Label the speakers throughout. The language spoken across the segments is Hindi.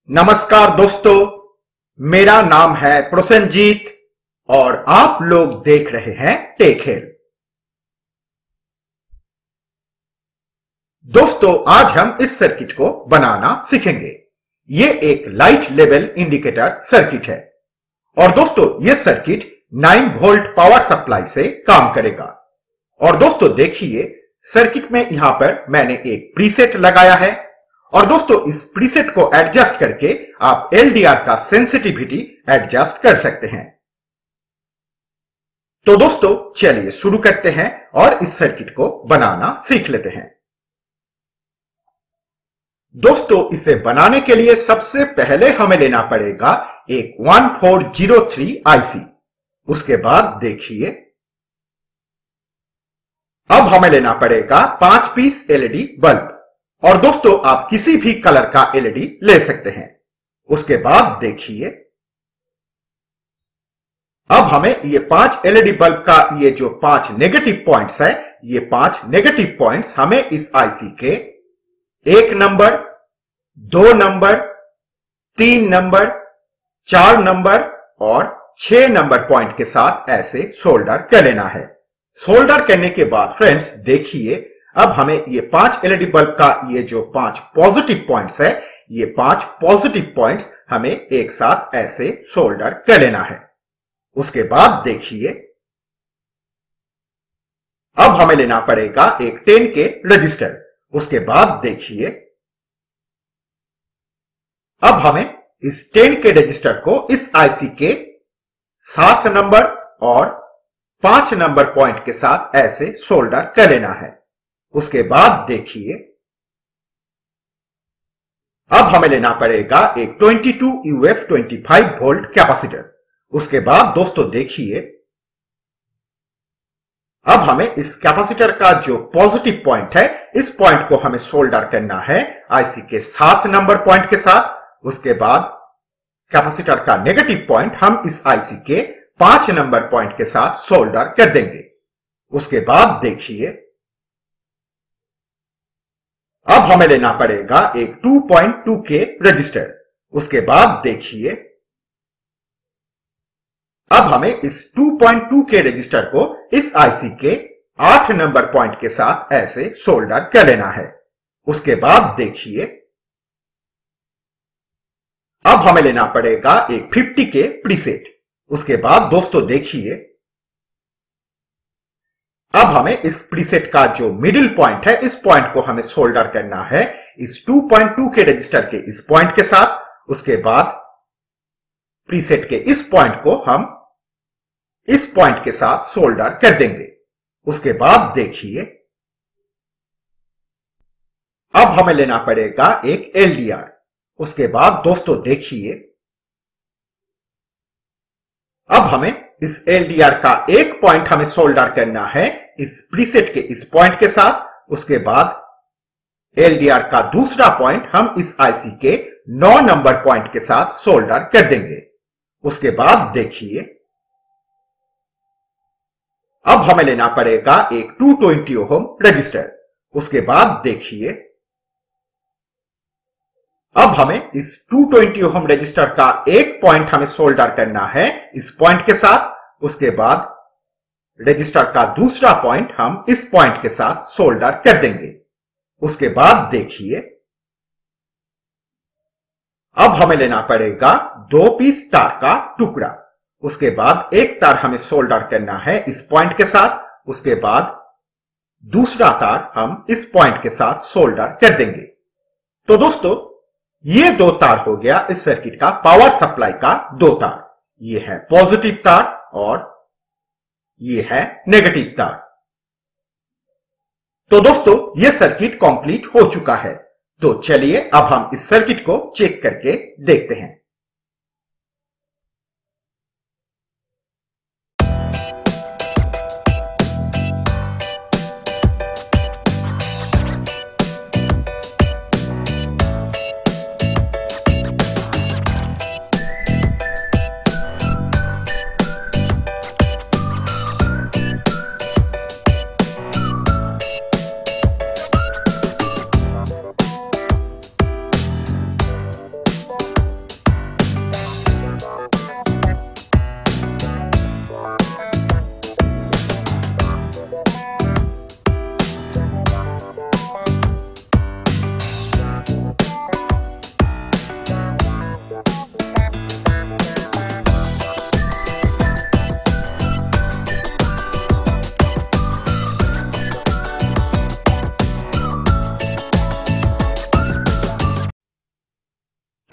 Speaker 1: नमस्कार दोस्तों, मेरा नाम है प्रसन्नजीत और आप लोग देख रहे हैं टेक हेल्प। दोस्तों, आज हम इस सर्किट को बनाना सीखेंगे। ये एक लाइट लेवल इंडिकेटर सर्किट है और दोस्तों ये सर्किट 9 वोल्ट पावर सप्लाई से काम करेगा। और दोस्तों देखिए, सर्किट में यहां पर मैंने एक प्रीसेट लगाया है और दोस्तों इस प्रीसेट को एडजस्ट करके आप एलडीआर का सेंसिटिविटी एडजस्ट कर सकते हैं। तो दोस्तों चलिए शुरू करते हैं और इस सर्किट को बनाना सीख लेते हैं। दोस्तों इसे बनाने के लिए सबसे पहले हमें लेना पड़ेगा एक 1403 आईसी। उसके बाद देखिए, अब हमें लेना पड़ेगा 5 पीस एलईडी बल्ब और दोस्तों आप किसी भी कलर का एलईडी ले सकते हैं। उसके बाद देखिए, अब हमें ये 5 एलईडी बल्ब का ये जो 5 नेगेटिव पॉइंट्स है, ये 5 नेगेटिव पॉइंट्स हमें इस आईसी के 1 नंबर, 2 नंबर, 3 नंबर, 4 नंबर और 6 नंबर पॉइंट के साथ ऐसे सोल्डर कर लेना है। सोल्डर करने के बाद फ्रेंड्स देखिए, अब हमें ये 5 एलईडी बल्ब का ये जो 5 पॉजिटिव पॉइंट्स है, ये 5 पॉजिटिव पॉइंट्स हमें एक साथ ऐसे सोल्डर कर लेना है। उसके बाद देखिए, अब हमें लेना पड़ेगा एक 10 के रजिस्टर। उसके बाद देखिए, अब हमें इस 10 के रजिस्टर को इस आईसी के 7 नंबर और 5 नंबर पॉइंट के साथ ऐसे सोल्डर कर लेना है। उसके बाद देखिए, अब हमें लेना पड़ेगा एक 22 UF 25 वोल्ट कैपेसिटर। उसके बाद दोस्तों देखिए, अब हमें इस कैपेसिटर का जो पॉजिटिव पॉइंट है, इस पॉइंट को हमें सोल्डर करना है आईसी के 7 नंबर पॉइंट के साथ। उसके बाद कैपेसिटर का नेगेटिव पॉइंट हम इस आईसी के 5 नंबर पॉइंट के साथ सोल्डर कर देंगे। उसके बाद देखिए, अब हमें लेना पड़ेगा एक 2.2 के रजिस्टर। उसके बाद देखिए, अब हमें इस 2.2 के रजिस्टर को इस आईसी के 8 नंबर पॉइंट के साथ ऐसे सोल्डर कर लेना है। उसके बाद देखिए, अब हमें लेना पड़ेगा एक 50 के प्रीसेट। उसके बाद दोस्तों देखिए, अब हमें इस प्रीसेट का जो मिडिल पॉइंट है, इस पॉइंट को हमें सोल्डर करना है इस 2.2 के रजिस्टर के इस पॉइंट के साथ। उसके बाद प्रीसेट के इस पॉइंट को हम इस पॉइंट के साथ सोल्डर कर देंगे। उसके बाद देखिए, अब हमें लेना पड़ेगा एक एलडीआर। उसके बाद दोस्तों देखिए, अब हमें इस एलडीआर का एक पॉइंट हमें सोल्डर करना है इस प्रीसेट के इस पॉइंट के साथ। उसके बाद एलडीआर का दूसरा पॉइंट हम इस आईसी के 9 नंबर पॉइंट के साथ सोल्डर कर देंगे। उसके बाद देखिए, अब हमें लेना पड़ेगा एक 220 ओम रजिस्टर। उसके बाद देखिए, अब हमें इस 220 ओम रजिस्टर का एक पॉइंट हमें सोल्डर करना है इस पॉइंट के साथ। उसके बाद रजिस्टर का दूसरा पॉइंट हम इस पॉइंट के साथ सोल्डर कर देंगे। उसके बाद देखिए, अब हमें लेना पड़ेगा 2 पीस तार का टुकड़ा। उसके बाद एक तार हमें सोल्डर करना है इस पॉइंट के साथ। उसके बाद दूसरा तार हम इस पॉइंट के साथ सोल्डर कर देंगे। तो दोस्तों ये 2 तार हो गया इस सर्किट का पावर सप्लाई का 2 तार। ये है पॉजिटिव तार और ये है नेगेटिव तार। तो दोस्तों ये सर्किट कंप्लीट हो चुका है। तो चलिए अब हम इस सर्किट को चेक करके देखते हैं।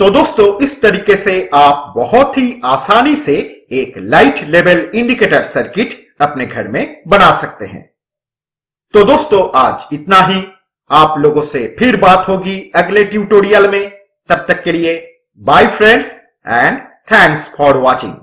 Speaker 1: तो दोस्तों इस तरीके से आप बहुत ही आसानी से एक लाइट लेवल इंडिकेटर सर्किट अपने घर में बना सकते हैं। तो दोस्तों आज इतना ही। आप लोगों से फिर बात होगी अगले ट्यूटोरियल में। तब तक के लिए bye friends and thanks for watching.